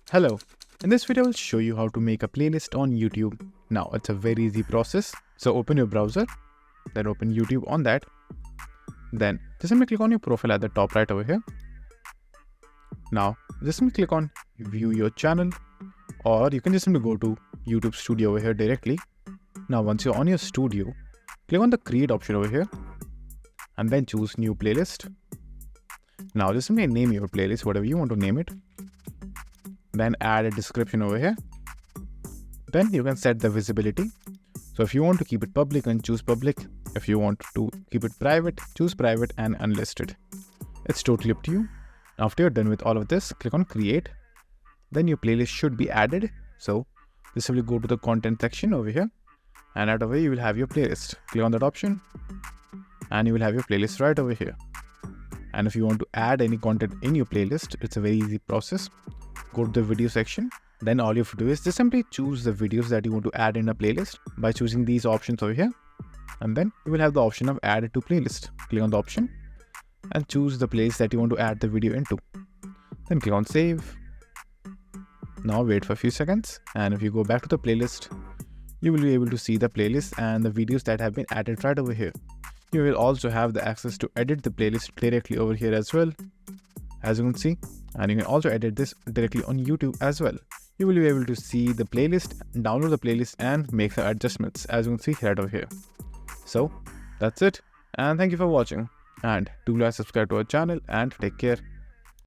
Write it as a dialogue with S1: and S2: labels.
S1: Hello, in this video I will show you how to make a playlist on YouTube. Now it's a very easy process. So open your browser, then open YouTube on that. Then just simply click on your profile at the top right over here. Now just simply click on view your channel, or you can just simply go to YouTube Studio over here directly. Now once you're on your studio, click on the create option over here and then choose new playlist. Now just simply name your playlist whatever you want to name it. Then add a description over here. Then you can set the visibility. So if you want to keep it public, then choose public. If you want to keep it private, choose private and unlisted. It's totally up to you. After you're done with all of this, click on create. Then your playlist should be added. So just simply go to the content section over here, and right away you will have your playlist. Click on that option and you will have your playlist right over here. And if you want to add any content in your playlist, it's a very easy process. Go to the video section. Then all you have to do is just simply choose the videos that you want to add in a playlist by choosing these options over here. And then you will have the option of add to playlist. Click on the option and choose the place that you want to add the video into. Then click on save. Now wait for a few seconds, and if you go back to the playlist, you will be able to see the playlist and the videos that have been added right over here. You will also have the access to edit the playlist directly over here as well, as you can see, and you can also edit this directly on YouTube as well. You will be able to see the playlist, download the playlist and make the adjustments, as you can see right over here. So that's it, and thank you for watching, and do like, subscribe to our channel, and take care.